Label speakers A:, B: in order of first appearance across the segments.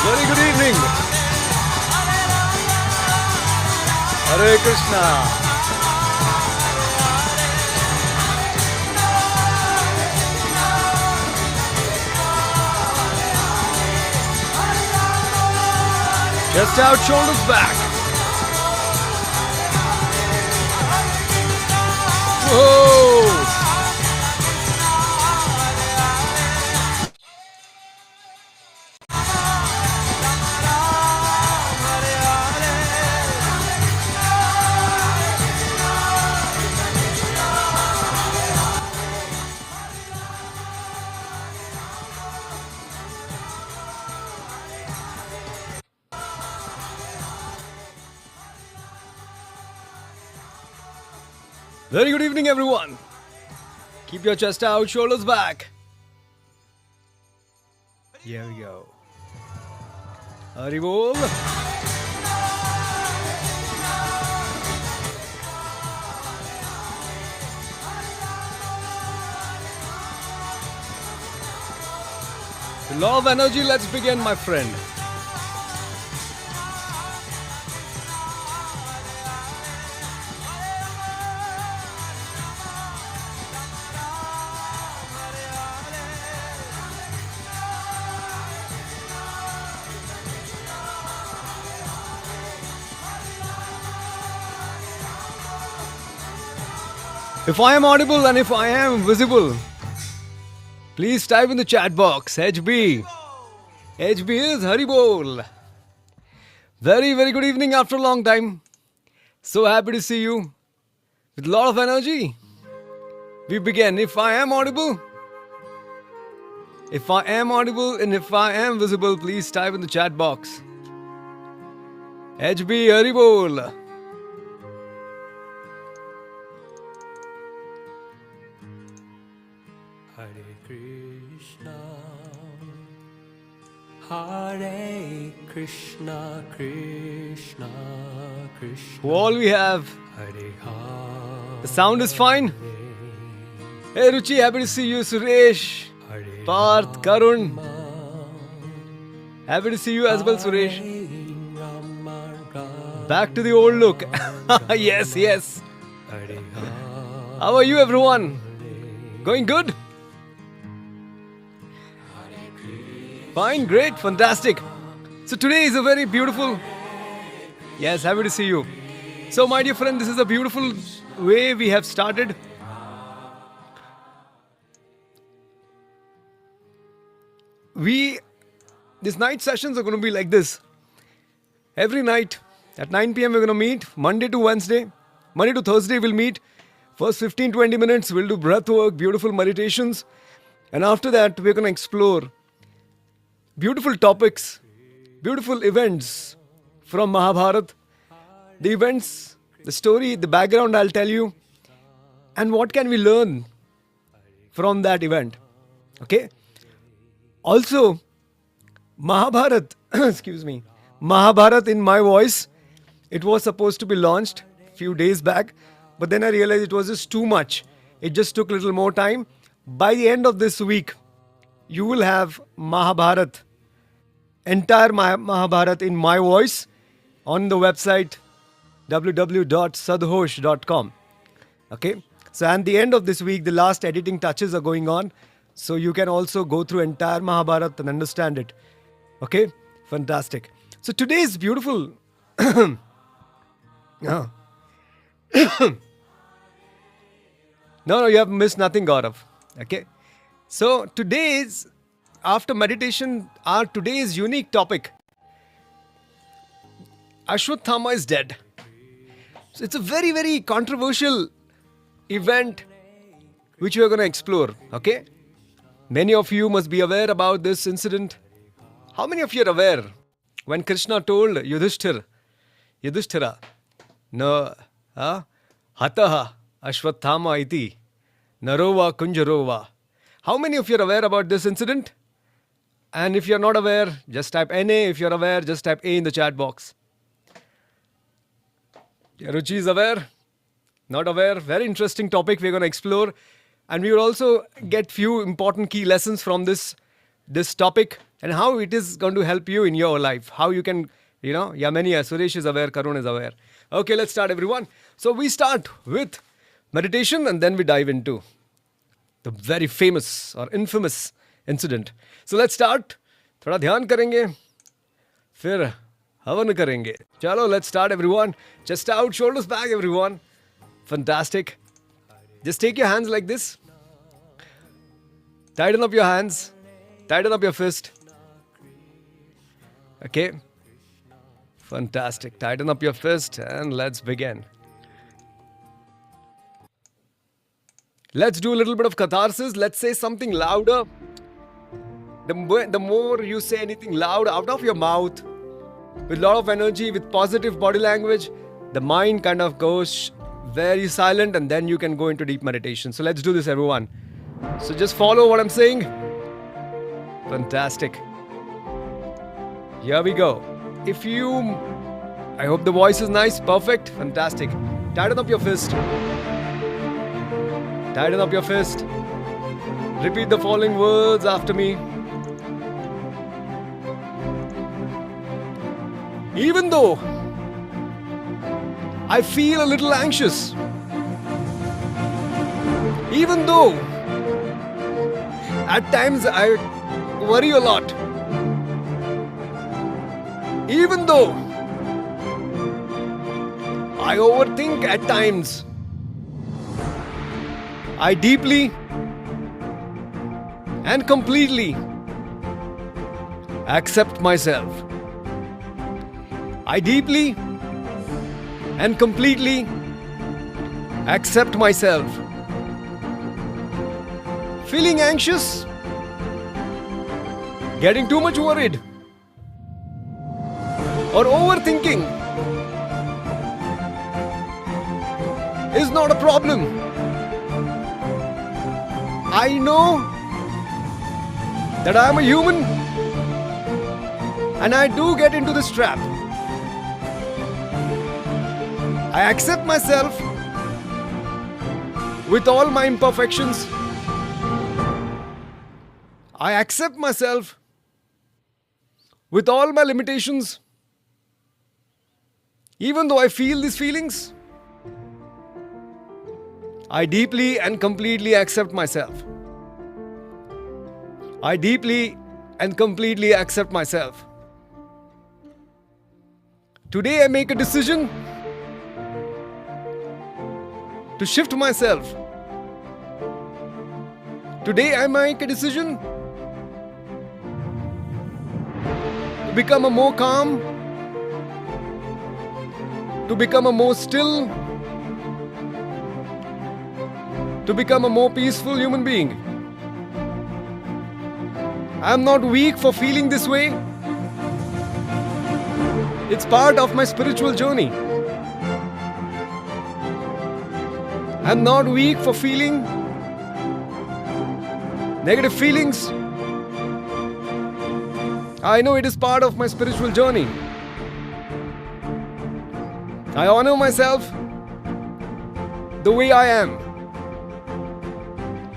A: Very good evening. Hare Krishna. Chest out, shoulders back. Whoa! Very good evening, everyone. Keep your chest out, shoulders back. Here we go. Hari Bol. The law of energy, let's begin, my friend. If I am audible and if I am visible, please type in the chat box HB. HB is Hari Bol. Very, very good evening after a long time. So happy to see you with a lot of energy. We begin. If I am audible, and if I am visible, please type in the chat box HB Hari Bol.
B: Hare Krishna, Krishna, Krishna.
A: Who all we have? The sound is fine. Hey Ruchi, happy to see you. Suresh, Parth, Karun. Happy to see you as well, Suresh. Back to the old look. Yes, yes. How are you, everyone? Going good? Fine, great, fantastic. So today is a very beautiful... Yes, happy to see you. So my dear friend, this is a beautiful way we have started. These night sessions are going to be like this. Every night at 9 p.m. we're going to meet. Monday to Wednesday. Monday to Thursday we'll meet. First 15-20 minutes we'll do breath work, beautiful meditations. And after that we're going to explore beautiful topics, beautiful events from Mahabharata. The events, the story, the background I'll tell you. And what can we learn from that event. Okay? Also, Mahabharata, excuse me, Mahabharata in my voice, it was supposed to be launched a few days back. But then I realized it was just too much. It just took a little more time. By the end of this week, you will have Mahabharata, entire Mahabharata in my voice on the website www.sadhosh.com. Okay? So at the end of this week, the last editing touches are going on. So you can also go through entire Mahabharata and understand it. Okay? Fantastic. So today is beautiful. No, you have missed nothing, Gaurav. Okay? So today's after meditation, our today's unique topic. Ashwatthama is dead. So it's a very, very controversial event which we are going to explore. Okay? Many of you must be aware about this incident. How many of you are aware when Krishna told Yudhishthira, no, hataha Ashwatthama iti, narova kunjarova. How many of you are aware about this incident? And if you're not aware, just type NA. If you're aware, just type A in the chat box. Ruchi is aware? Not aware? Very interesting topic we're going to explore. And we will also get few important key lessons from this topic and how it is going to help you in your life. How you can, Yamani, Suresh is aware, Karun is aware. Okay, let's start everyone. So we start with meditation and then we dive into the very famous or infamous incident. So let's start. थोड़ा ध्यान करेंगे, फिर हवन करेंगे. Chalo, let's start everyone. Chest out, shoulders back everyone. Fantastic. Just take your hands like this. Tighten up your hands. Tighten up your fist. Okay. Fantastic. Tighten up your fist and let's begin. Let's do a little bit of catharsis. Let's say something louder. The more you say anything loud out of your mouth, with a lot of energy, with positive body language, the mind kind of goes very silent and then you can go into deep meditation. So let's do this, everyone. So just follow what I'm saying. Fantastic. Here we go. I hope the voice is nice, perfect, fantastic. Tighten up your fist. Tighten up your fist. Repeat the following words after me. Even though I feel a little anxious, even though at times I worry a lot, even though I overthink at times, I deeply and completely accept myself. I deeply and completely accept myself. Feeling anxious, getting too much worried, or overthinking is not a problem. I know that I am a human and I do get into this trap. I accept myself with all my imperfections. I accept myself with all my limitations. Even though I feel these feelings, I deeply and completely accept myself. I deeply and completely accept myself. Today I make a decision to shift myself. Today I make a decision to become a more calm, to become a more still, to become a more peaceful human being. I am not weak for feeling this way. It's part of my spiritual journey. I'm not weak for feeling negative feelings. I know it is part of my spiritual journey. I honor myself the way I am.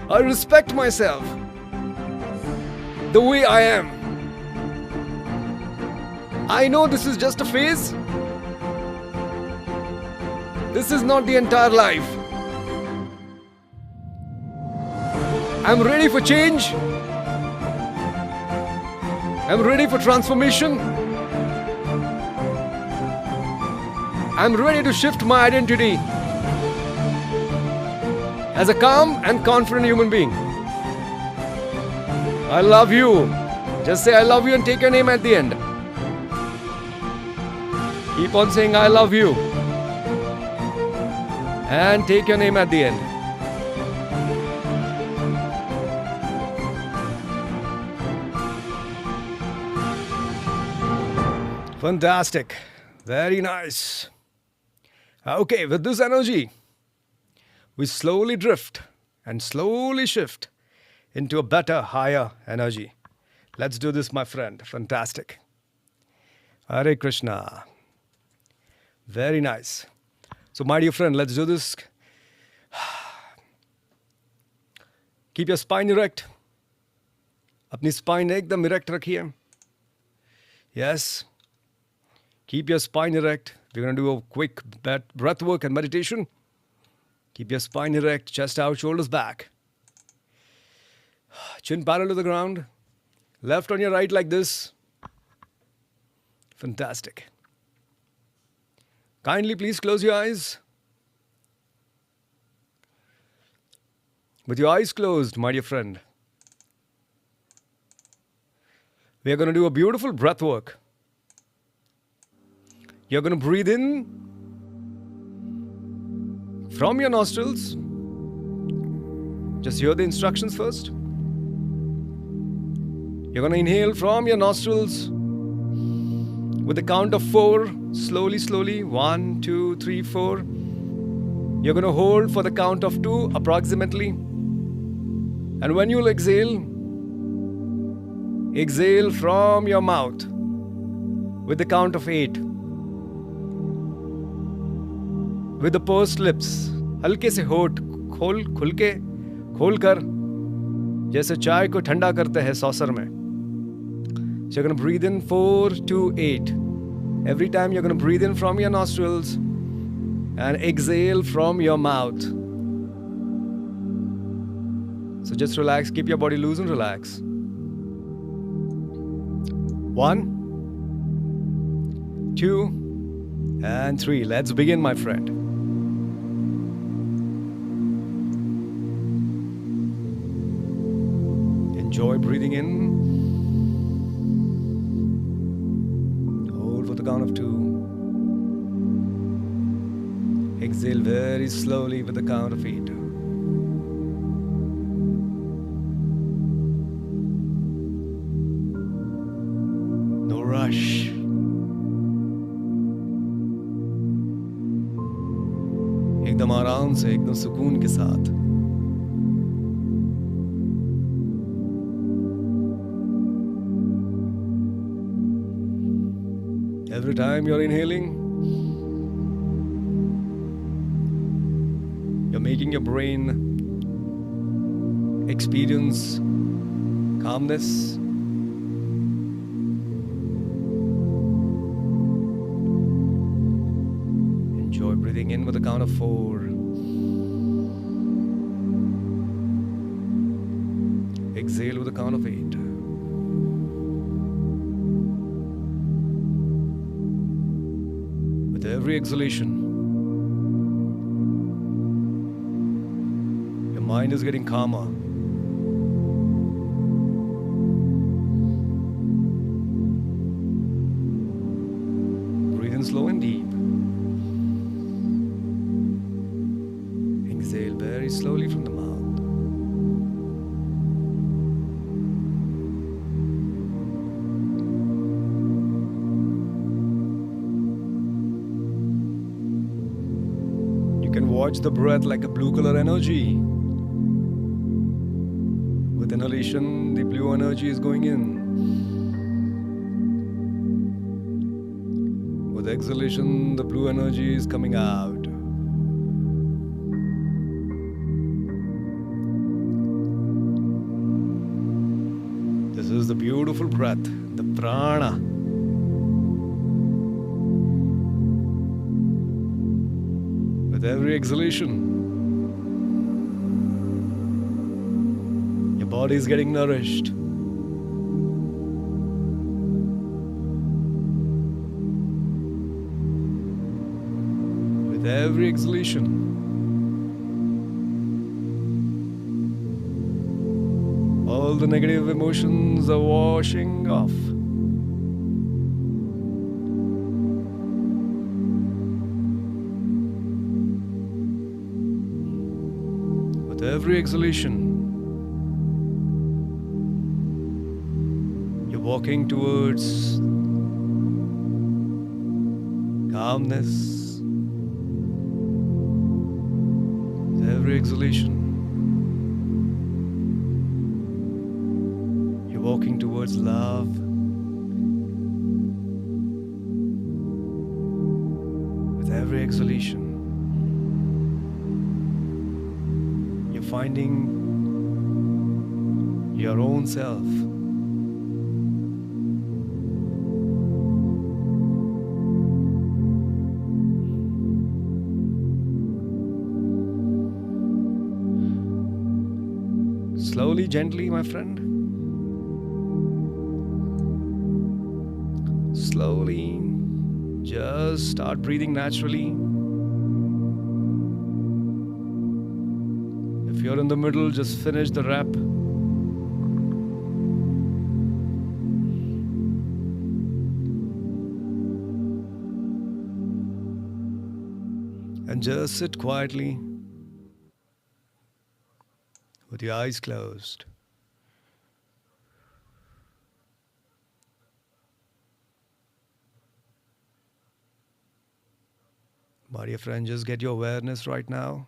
A: I respect myself the way I am. I know this is just a phase. This is not the entire life. I'm ready for change. I'm ready for transformation. I'm ready to shift my identity as a calm and confident human being. I love you. Just say I love you and take your name at the end. Keep on saying I love you. And take your name at the end. Fantastic. Very nice. Okay, with this energy, we slowly drift and slowly shift into a better, higher energy. Let's do this, my friend. Fantastic. Hare Krishna. Very nice. So, my dear friend, let's do this. Keep your spine erect. अपनी spine एकदम erect रखिए. Yes. Keep your spine erect. We're going to do a quick breath work and meditation. Keep your spine erect, chest out, shoulders back. Chin parallel to the ground. Left on your right like this. Fantastic. Kindly please close your eyes. With your eyes closed, my dear friend, we are going to do a beautiful breath work. You're going to breathe in from your nostrils. Just hear the instructions first. You're going to inhale from your nostrils with the count of 4, slowly, slowly. 1, 2, 3, 4. You're going to hold for the count of 2 approximately. And when you'll exhale, exhale from your mouth with the count of 8. With the pursed lips, हल्के से होठ खोल कर जैसे चाय को ठंडा करते हैं सॉसर में. So you're going to breathe in 4 to 8. Every time you're going to breathe in from your nostrils and exhale from your mouth. So just relax, keep your body loose and relax. 1, 2, and 3. Let's begin, my friend. Enjoy breathing in. Hold for the count of 2. Exhale very slowly with the count of 8. No rush. एकदम आराम से, एकदम सुकून के साथ. Every time you're inhaling, you're making your brain experience calmness. Enjoy breathing in with the count of 4. Exhale with the count of 8. With every exhalation, your mind is getting calmer. Breathe in slow and deep. Exhale very slowly from the mouth. You can watch the breath like a blue color energy. With inhalation, the blue energy is going in. With exhalation, the blue energy is coming out. This is the beautiful breath, the prana. With every exhalation, your body is getting nourished. With every exhalation, all All the negative emotions are washing off. With every exhalation, you're walking towards calmness. With every exhalation, you're walking towards love. With every exhalation, you're finding your own self. Slowly, gently, my friend. Slowly, just start breathing naturally. If you're in the middle, just finish the rep. And just sit quietly with your eyes closed. My dear friend, just get your awareness right now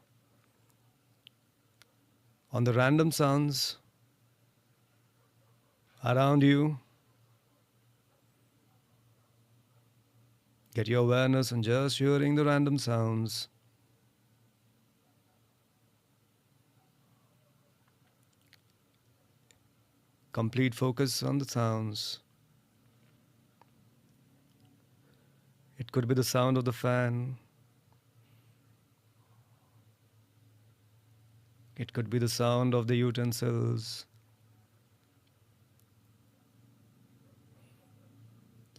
A: on the random sounds around you. Get your awareness on just hearing the random sounds. Complete focus on the sounds. It could be the sound of the fan. It could be the sound of the utensils.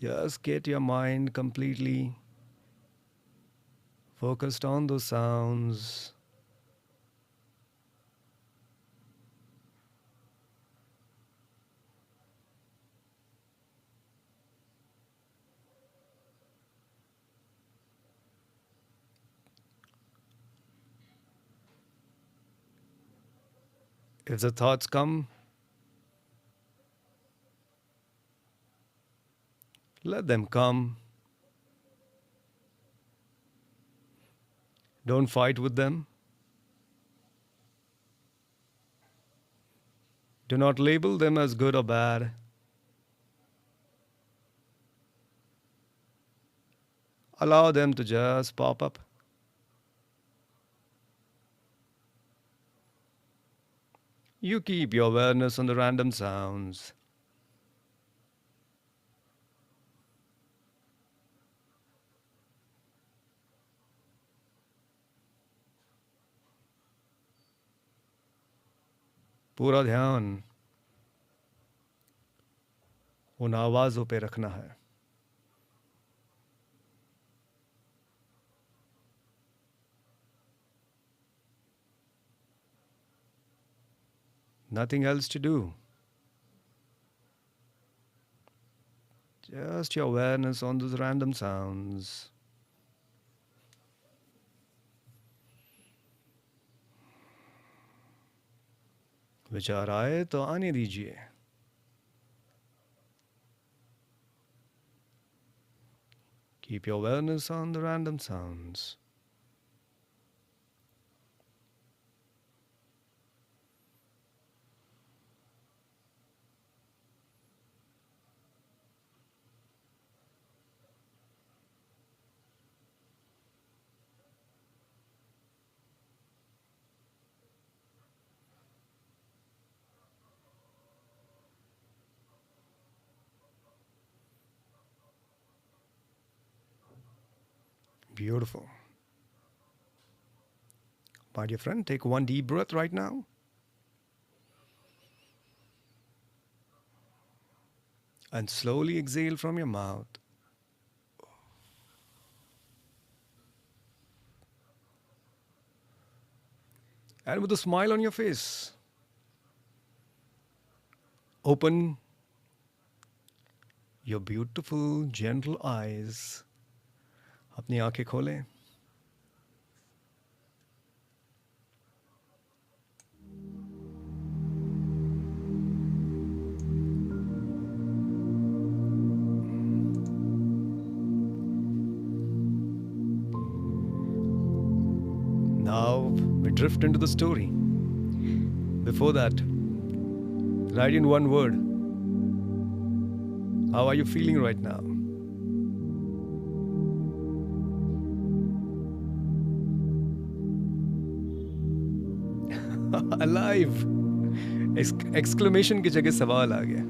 A: Just get your mind completely focused on those sounds. If the thoughts come, let them come. Don't fight with them. Do not label them as good or bad. Allow them to just pop up. You keep your awareness on the random sounds. पूरा ध्यान उन आवाज़ों पे रखना है. Nothing else to do. Just your awareness on those random sounds. विचार आए तो आने दीजिए. Keep your awareness on the random sounds. Beautiful. My dear friend, take one deep breath right now. And slowly exhale from your mouth. And with a smile on your face, Open your beautiful, gentle eyes. अपनी आंखें खोलें. Now we drift into the story. Before that, write in one word. How are you feeling right now? Alive! Exclamation की जगह सवाल आ गया.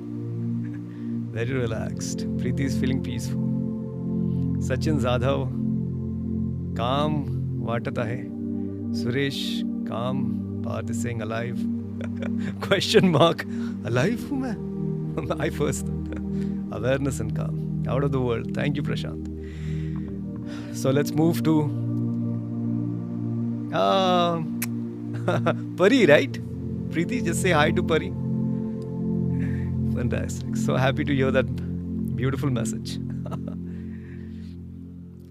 A: Very relaxed. Preeti is feeling peaceful. Sachin Zadhav, calm वाटत आहे. Suresh, calm. Parth is saying alive. Question mark. Alive हूँ मैं? I first. Awareness and calm. Out of the world. Thank you, Prashant. So let's move to Pari, right? Preeti, just say hi to Pari. Fantastic. So happy to hear that beautiful message.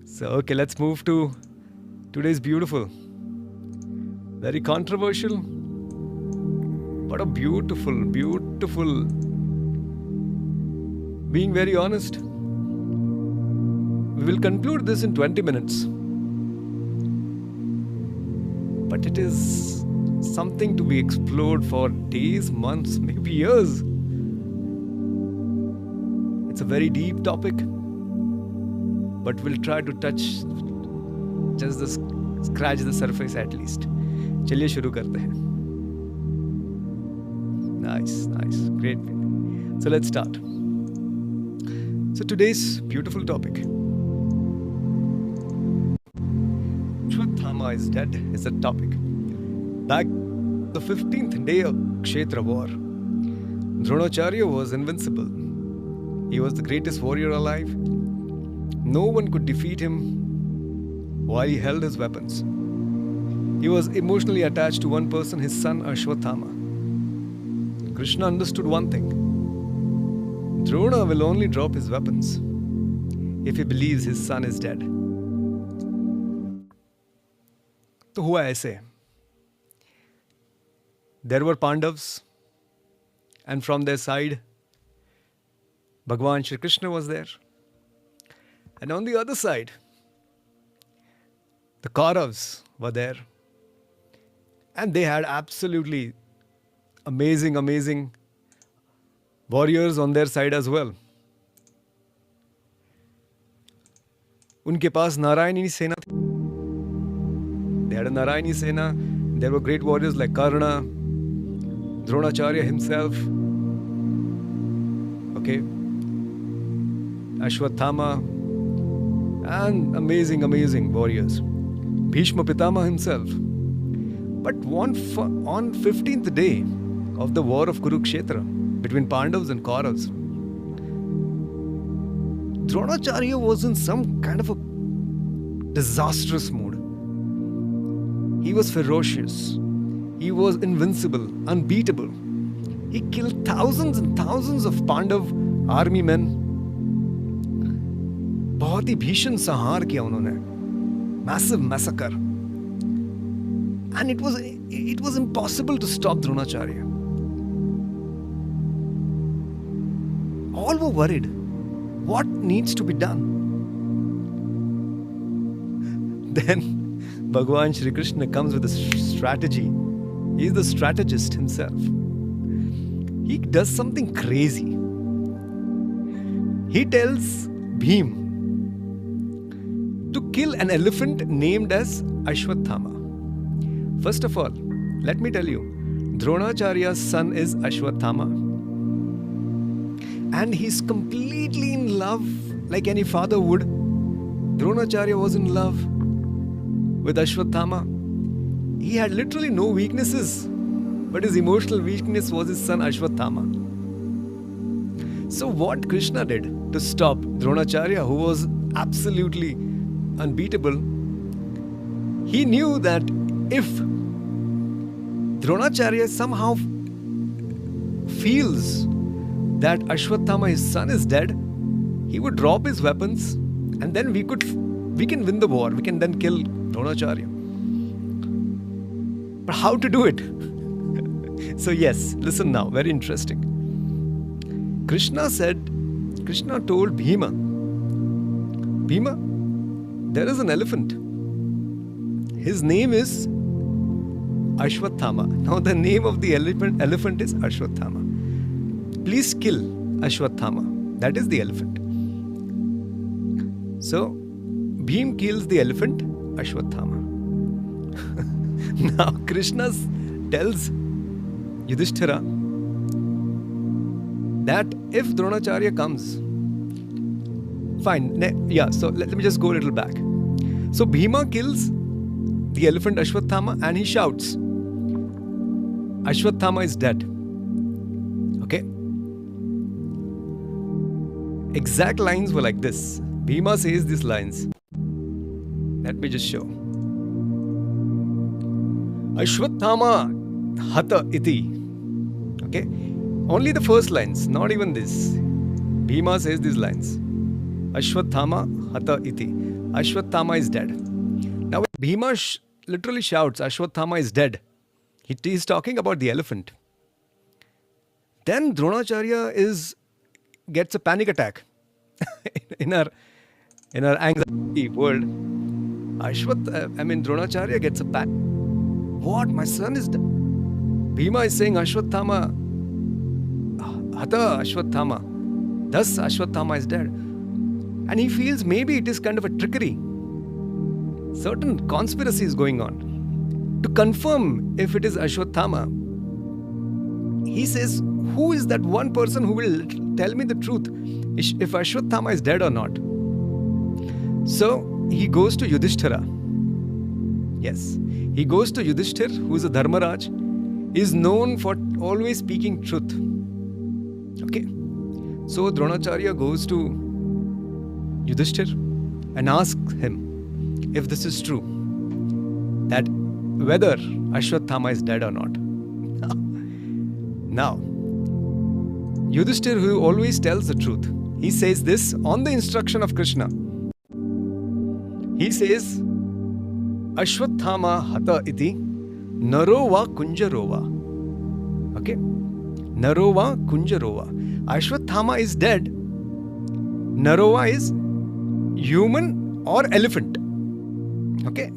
A: So, okay, let's move to today's beautiful. Very controversial, but a beautiful, beautiful. Being very honest, we will conclude this in 20 minutes. But it is something to be explored for days, months, maybe years. It's a very deep topic, but we'll try to scratch the surface at least. चलिए शुरू करते हैं. Nice, great. So let's start. So today's beautiful topic. Ashwatthama is dead is the topic. Back the 15th day of Kurukshetra war, Dronacharya was invincible. He was the greatest warrior alive. No one could defeat him while he held his weapons. He was emotionally attached to one person, his son Ashwatthama. Krishna understood one thing. Drona will only drop his weapons if he believes his son is dead. तो हुआ ऐसे. There were Pandavas, and from their side, Bhagwan Shri Krishna was there. And on the other side, the Kauravas were there. And they had absolutely amazing warriors on their side as well. उनके पास नारायणी सेना थी. They had a Narayani Sena. There were great warriors like Karna, Dronacharya himself, okay, Ashwatthama, and amazing warriors. Bhishma Pitama himself. But on 15th day of the war of Kurukshetra between Pandavas and Kauravas, Dronacharya was in some kind of a disastrous mood. He was ferocious. He was invincible, unbeatable. He killed thousands and thousands of Pandav army men. बहुत ही भीषण संहार किया उन्होंने. Massive massacre. And it was impossible to stop Dronacharya. All were worried. What needs to be done? Then Bhagwan Shri Krishna comes with a strategy. He is the strategist himself. He does something crazy. He tells Bhim to kill an elephant named as Ashwatthama. First of all, let me tell you, Dronacharya's son is Ashwatthama. And he's completely in love, like any father would. Dronacharya was in love with Ashwatthama. He had literally no weaknesses, but his emotional weakness was his son Ashwatthama. So what Krishna did to stop Dronacharya, who was absolutely unbeatable, he knew that if Dronacharya somehow feels that Ashwatthama, his son, is dead, he would drop his weapons and then we can win the war. We can then kill Dronacharya. But how to do it? So yes, listen now, very interesting. Krishna told Bhima, Bhima, there is an elephant. His name is Ashwatthama. Now the name of the elephant is Ashwatthama. Please kill Ashwatthama. That is the elephant. So Bhim kills the elephant, Ashwatthama. Now Krishna tells Yudhishthira that if Dronacharya comes, fine, so let me just go a little back. So Bhima kills the elephant Ashwatthama and he shouts, Ashwatthama is dead. Okay? Exact lines were like this. Bhima says these lines. Let me just show. Ashwatthama hata iti. Okay? Only the first lines, not even this. Bhima says these lines. Ashwatthama hata iti. Ashwatthama is dead. Now when Bhima literally shouts, Ashwatthama is dead, he's talking about the elephant. Then Dronacharya gets a panic attack in our anxiety world. Dronacharya gets a panic. What? My son is dead. Bhima is saying Ashwatthama, Hata Ashwatthama. Thus Ashwatthama is dead. And he feels maybe it is kind of a trickery. Certain conspiracy is going on. To confirm if it is Ashwatthama, he says, who is that one person who will tell me the truth if Ashwatthama is dead or not? So he goes to Yudhishthira. Yes, he goes to Yudhishthira, who is a Dharmaraj, is known for always speaking truth. Okay, so Dronacharya goes to Yudhishthira and asks him if this is true, that whether Ashwatthama is dead or not. Now, Yudhishthira, who always tells the truth, he says this on the instruction of Krishna. He says, Ashwatthama hata iti narova kunjarova. Okay? Narova kunjarova. Ashwatthama is dead. Narova is human or elephant. Okay?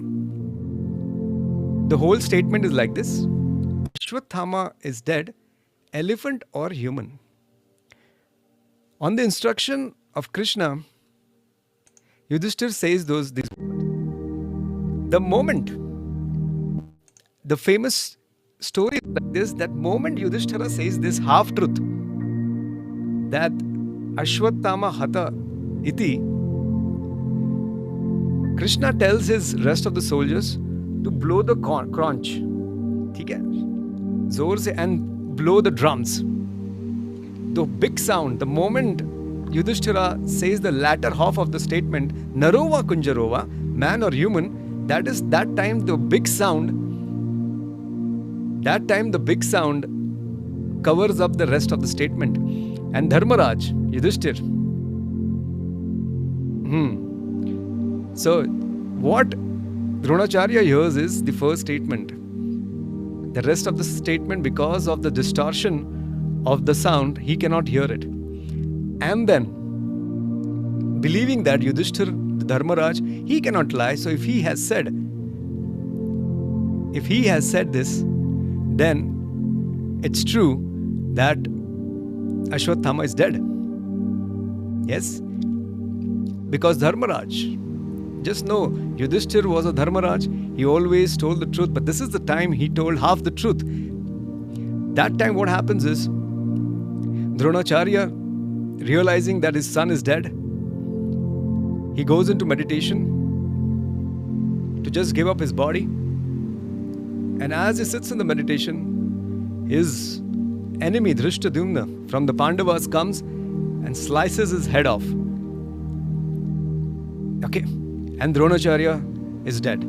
A: The whole statement is like this. Ashwatthama is dead, elephant or human. On the instruction of Krishna, Yudhishthira says these words. The moment, the famous story is like this, that moment Yudhishthira says this half-truth, that Ashwatthama hata iti, Krishna tells his rest of the soldiers to blow the conch, zor se, and blow the drums. The big sound, the moment Yudhishthira says the latter half of the statement, Narova Kunjarova, man or human, that time the big sound covers up the rest of the statement. And Dharmaraj, Yudhishthira. So, what Dronacharya hears is the first statement. The rest of the statement, because of the distortion of the sound, he cannot hear it. And then, believing that Yudhishthira, the Dharmaraj, he cannot lie. So if he has said this, then it's true that Ashwatthama is dead. Yes? Because Dharmaraj, just know, Yudhishthira was a Dharmaraj. He always told the truth, but this is the time he told half the truth. That time what happens is, Dronacharya, realizing that his son is dead, he goes into meditation to just give up his body. And as he sits in the meditation, his enemy Dhrishtadyumna from the Pandavas comes and slices his head off. Okay, and Dronacharya is dead.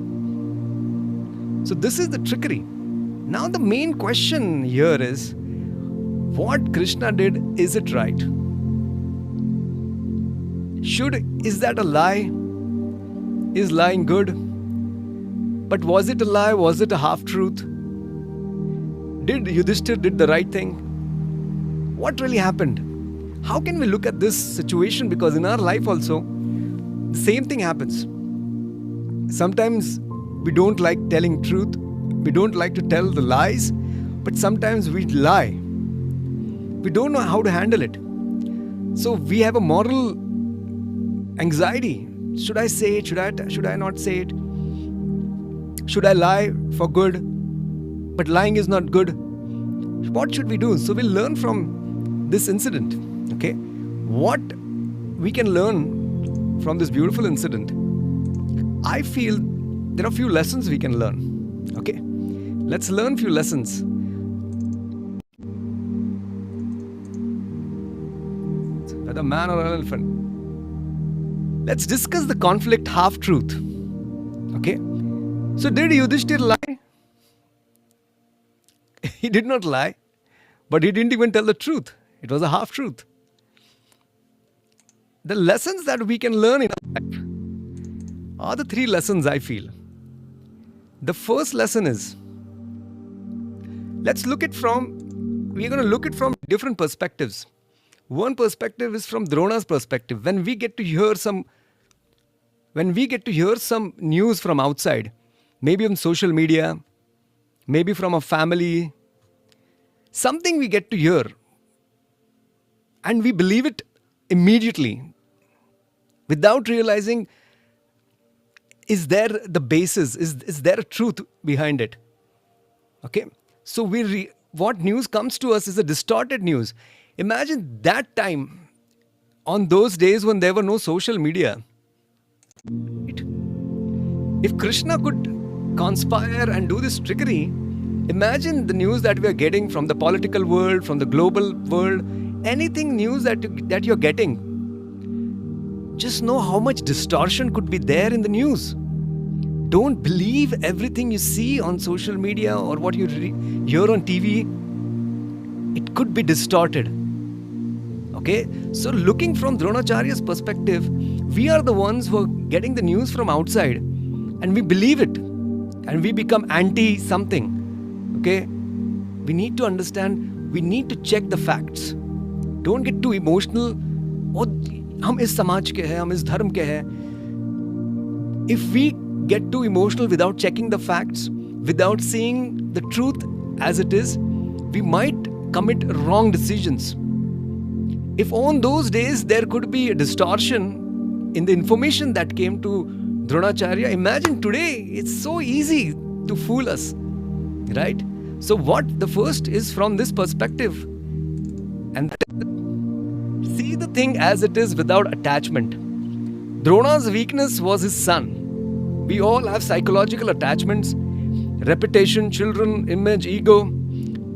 A: So this is the trickery. Now the main question here is, what Krishna did, is it right? Is that a lie? Is lying good? But was it a lie? Was it a half-truth? Did Yudhishthira did the right thing? What really happened? How can we look at this situation? Because in our life also, the same thing happens. Sometimes we don't like telling truth. We don't like to tell the lies. But sometimes we lie. We don't know how to handle it. So we have a moral anxiety. Should I say it? Should I not say it? Should I lie for good? But lying is not good. What should we do? So we'll learn from this incident. Okay? What we can learn from this beautiful incident. I feel there are a few lessons we can learn. Okay? Let's learn a few lessons. Whether man or elephant. Let's discuss the conflict half-truth. Okay? So did Yudhishthira lie? He did not lie. But he didn't even tell the truth. It was a half-truth. The lessons that we can learn in our life are the three lessons I feel. The first lesson is, we're going to look at from different perspectives. One perspective is from Drona's perspective. When we get to hear some news from outside, maybe on social media, maybe from a family, something we get to hear, and we believe it immediately, without realizing, is there the basis, is there a truth behind it? Okay? So what news comes to us is a distorted news. Imagine that time, on those days when there were no social media. If Krishna could conspire and do this trickery, imagine the news that we are getting from the political world, from the global world, anything news that you're getting. Just know how much distortion could be there in the news. Don't believe everything you see on social media or what you hear on TV. It could be distorted. Okay? So looking from Dronacharya's perspective, we are the ones who are getting the news from outside and we believe it and we become anti-something. Okay? We need to understand, we need to check the facts. Don't get too emotional. Oh, हम इस समाज के हैं, हम इस धर्म के हैं. If we get too emotional without checking the facts, without seeing the truth as it is, we might commit wrong decisions. If on those days there could be a distortion in the information that came to Dronacharya, imagine today, it's so easy to fool us, right? So what the first is from this perspective, and see the thing as it is without attachment. Drona's weakness was his son. We all have psychological attachments, reputation, children, image, ego.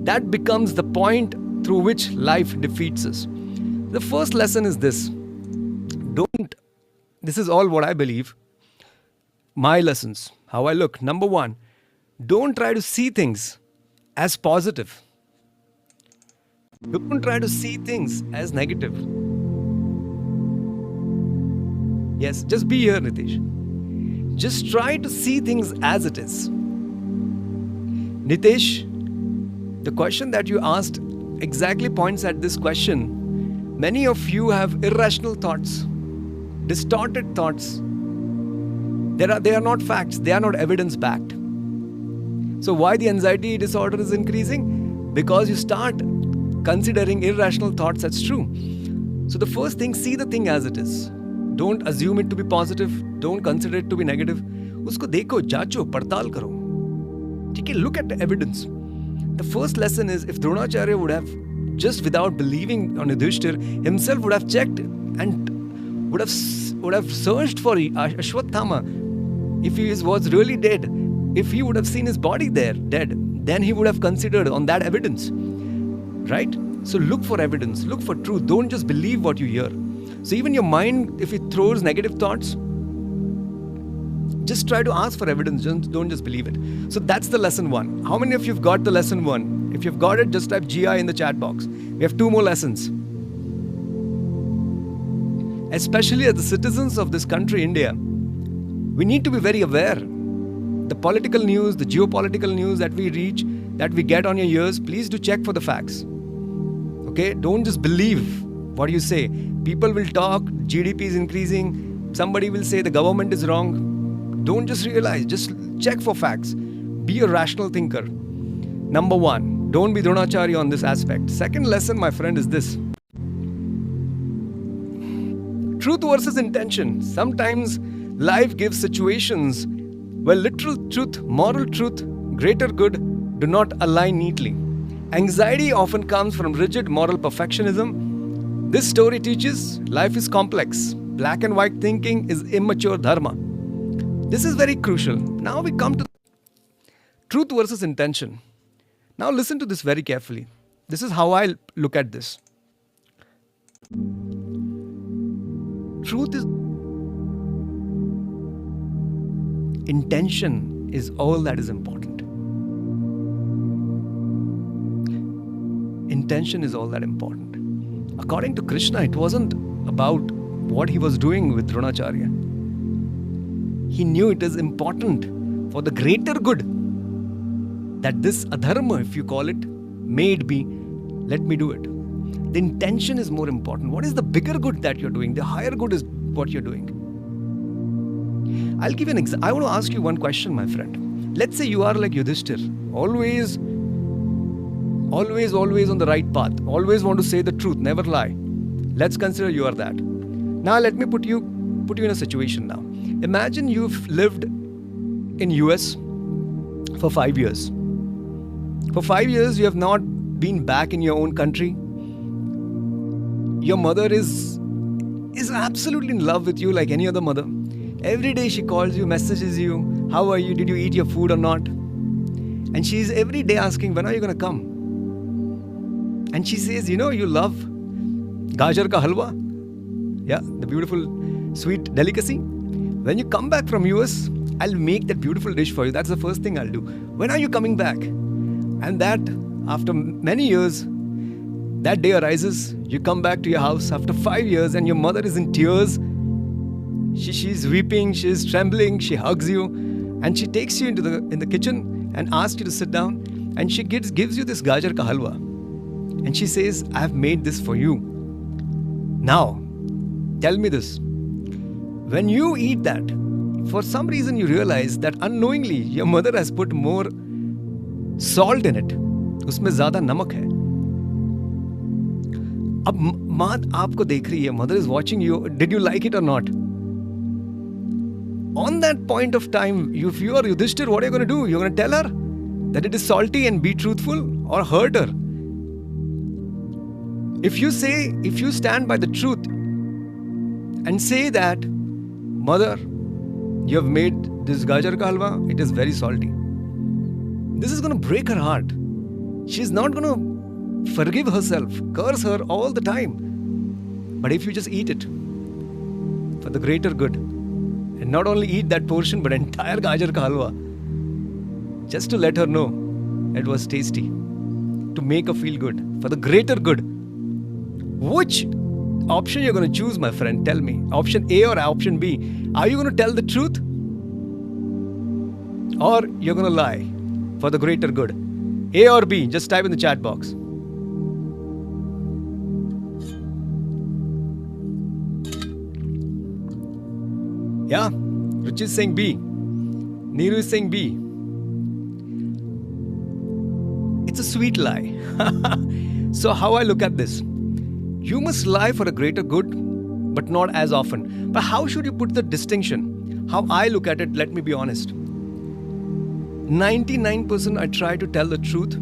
A: That becomes the point through which life defeats us. The first lesson is this. This is all what I believe. My lessons, how I look. Number one, don't try to see things as positive. Don't try to see things as negative. Yes, just be here, Nitish. Just try to see things as it is. Nitish, the question that you asked exactly points at this question. Many of you have irrational thoughts, distorted thoughts. They are not facts, they are not evidence-backed. So why the anxiety disorder is increasing? Because you start considering irrational thoughts as true. So the first thing, see the thing as it is. Don't assume it to be positive. Don't consider it to be negative. Usko dekho, jacho, padtal karo. Okay, look at the evidence. The first lesson is, if Dronacharya would have, just without believing on Yudhishthira, himself would have checked and would have searched for Ashwatthama. If he was really dead, if he would have seen his body there, dead, then he would have considered on that evidence. Right? So look for evidence, look for truth. Don't just believe what you hear. So even your mind, if it throws negative thoughts, Just try to ask for evidence. Don't just believe it. So that's the lesson 1. How many of you've got the lesson 1? If you've got it, just type GI in the chat box. We have 2 more lessons. Especially as the citizens of this country, India, we need to be very aware. The political news, the geopolitical news that we get on your ears, please do check for the facts. Okay? Don't just believe what you say. People will talk, GDP is increasing, somebody will say the government is wrong. Don't just realize, just check for facts. Be a rational thinker. Number 1, don't be Dronacharya on this aspect. Second lesson, my friend, is this. Truth versus intention. Sometimes life gives situations where literal truth, moral truth, greater good do not align neatly. Anxiety often comes from rigid moral perfectionism. This story teaches life is complex. Black and white thinking is immature dharma. This is very crucial. Now we come to truth versus intention. Now listen to this very carefully. This is how I look at this. Truth is... Intention is all that is important. Intention is all that important. According to Krishna, it wasn't about what he was doing with Dronacharya. He knew it is important for the greater good that this adharma, if you call it, may it be, let me do it. The intention is more important. What is the bigger good that you're doing? The higher good is what you're doing. I'll give you an example. I want to ask you one question, my friend. Let's say you are like Yudhishthira, always on the right path, always want to say the truth, never lie. Let's consider you are that. Now let me put you in a situation now. Imagine you've lived in US for 5 years. For 5 years, you have not been back in your own country. Your mother is absolutely in love with you like any other mother. Every day she calls you, messages you, how are you, did you eat your food or not? And she's every day asking, when are you going to come? And she says, you love gajar ka halwa? Yeah, the beautiful sweet delicacy. When you come back from US, I'll make that beautiful dish for you. That's the first thing I'll do. When are you coming back? And that, after many years, that day arises. You come back to your house after 5 years and your mother is in tears. She's weeping, she's trembling, she hugs you and she takes you into the kitchen and asks you to sit down and she gives you this gajar ka halwa. And she says, I have made this for you. Now, tell me this. When you eat that, for some reason you realize that unknowingly your mother has put more salt in it. Usme zyada namak hai. Ab maa aapko dekh rahi hai, mother is watching you. Did you like it or not? On that point of time, if you are Yudhishthira, what are you going to do? You're going to tell her that it is salty and be truthful or hurt her. If you stand by the truth and say that, mother, you have made this gajar ka halwa, it is very salty. This is going to break her heart. She's not going to forgive herself, curse her all the time. But if you just eat it for the greater good, and not only eat that portion, but entire gajar ka halwa, just to let her know it was tasty, to make her feel good, for the greater good. Which option you're going to choose, my friend? Tell me. Option A or option B? Are you going to tell the truth? Or you're going to lie for the greater good? A or B? Just type in the chat box. Yeah, Ruchi is saying B. Neeru is saying B. It's a sweet lie. So how I look at this? You must lie for a greater good, but not as often. But how should you put the distinction? How I look at it, let me be honest. 99% I try to tell the truth.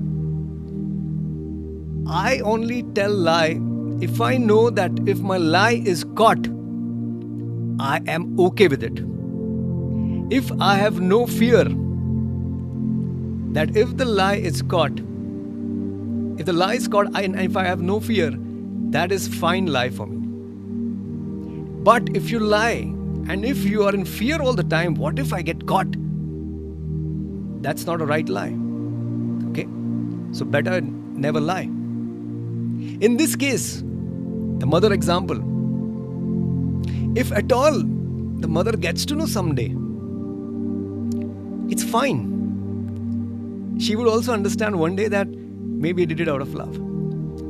A: I only tell lie if I know that if my lie is caught, I am okay with it. If I have no fear that if the lie is caught, and if I have no fear, that is fine lie for me. But if you lie And if you are in fear all the time, what if I get caught? That's not a right lie. Okay? So better never lie. In this case, the mother example, if at all the mother gets to know someday, it's fine. She would also understand one day that maybe he did it out of love.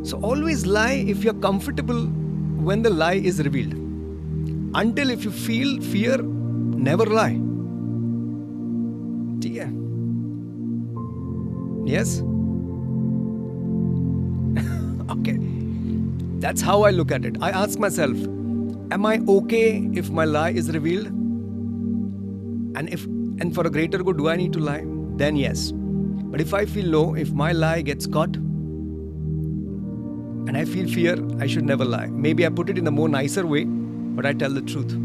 A: So always lie if you're comfortable when the lie is revealed. Until if you feel fear, never lie. Yeah. Yes? Okay. That's how I look at it. I ask myself, am I okay if my lie is revealed? And for a greater good, do I need to lie? Then yes. But if I feel no, if my lie gets caught and I feel fear, I should never lie. Maybe I put it in a more nicer way, but I tell the truth.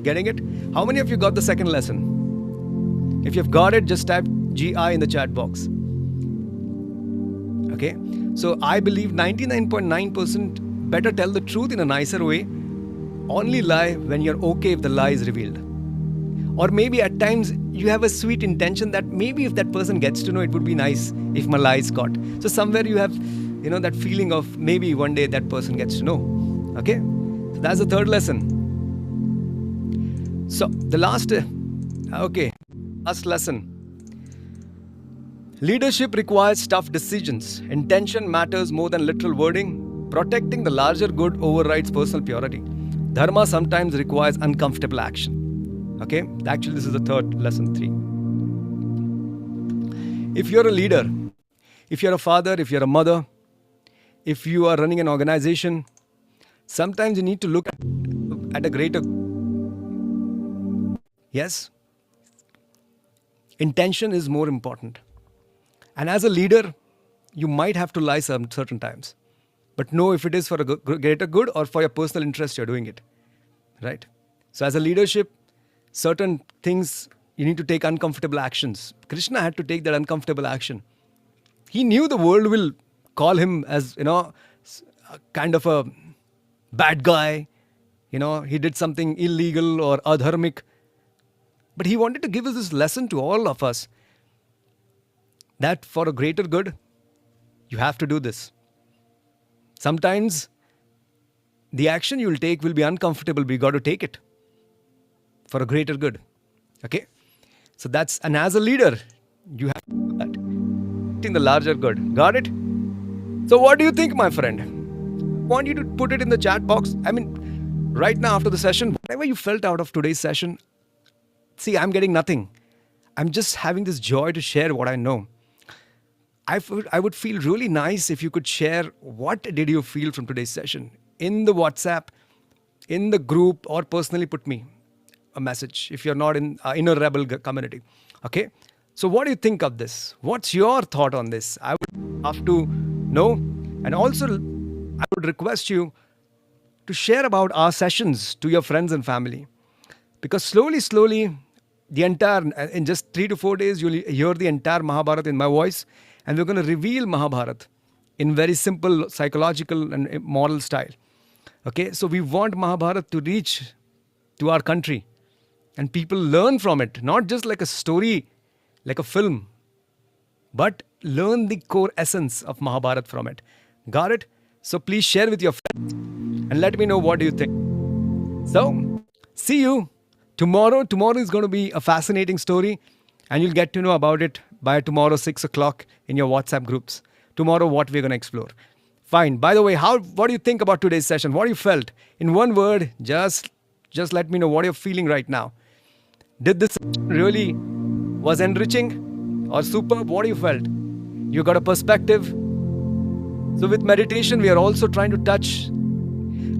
A: Getting it? How many of you got the second lesson? If you've got it, just type GI in the chat box. Okay? So I believe 99.9% better tell the truth in a nicer way. Only lie when you're okay if the lie is revealed. Or maybe at times you have a sweet intention that maybe if that person gets to know, it would be nice if my lie is caught. So somewhere you have, that feeling of maybe one day that person gets to know. Okay? So that's the third lesson. So the last lesson. Leadership requires tough decisions. Intention matters more than literal wording. Protecting the larger good overrides personal purity. Dharma sometimes requires uncomfortable action. Okay? Actually, this is the third lesson 3. If you're a leader, if you're a father, if you're a mother, if you are running an organization, sometimes you need to look at a greater... Yes? Intention is more important. And as a leader, you might have to lie certain times. But know if it is for a greater good or for your personal interest, you're doing it. Right? So as a leadership, certain things, you need to take uncomfortable actions. Krishna had to take that uncomfortable action. He knew the world will call him as, kind of a bad guy. He did something illegal or adharmic. But he wanted to give us this lesson to all of us. That for a greater good, you have to do this. Sometimes the action you will take will be uncomfortable, but you got to take it for a greater good. Okay? So and as a leader, you have to do that in the larger good. Got it? So what do you think, my friend? I want you to put it in the chat box. Right now after the session, whatever you felt out of today's session, see, I'm getting nothing. I'm just having this joy to share what I know. I would feel really nice if you could share what did you feel from today's session in the WhatsApp, in the group, or personally put me a message if you're not in Inner Rebel community. Okay? So what do you think of this? What's your thought on this? I would have to know. And also, I would request you to share about our sessions to your friends and family. Because slowly, in just 3 to 4 days, you'll hear the entire Mahabharata in my voice. And we're going to reveal Mahabharata in very simple psychological and moral style. Okay, so we want Mahabharata to reach to our country and people learn from it, not just like a story, like a film, but learn the core essence of Mahabharata from it. Got it? So please share with your friends and let me know what do you think. So, see you tomorrow. Tomorrow is going to be a fascinating story and you'll get to know about it by tomorrow 6 o'clock in your WhatsApp groups. Tomorrow what we're going to explore. Fine. By the way, what do you think about today's session? What you felt? In one word, just let me know what you're feeling right now. Did this really was enriching or superb? What you felt? You got a perspective? So with meditation, we are also trying to touch.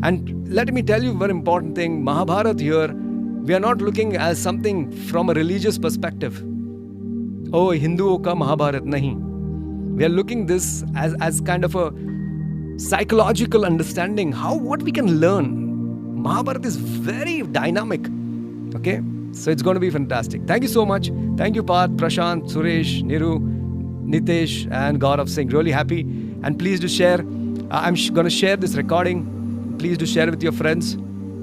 A: And let me tell you a very important thing. Mahabharata here, we are not looking as something from a religious perspective. Oh, Hinduo ka Mahabharata, nahi. We are looking this as kind of a psychological understanding, what we can learn. Mahabharata is very dynamic. Okay? So it's going to be fantastic. Thank you so much. Thank you, Parth, Prashant, Suresh, Niru, Nitesh, and Gaurav Singh. Really happy. And please do share. I'm going to share this recording. Please do share with your friends.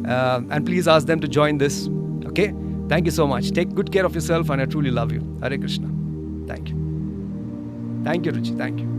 A: And please ask them to join this. Okay? Thank you so much. Take good care of yourself, and I truly love you. Hare Krishna. Thank you. Thank you, Ruchi. Thank you.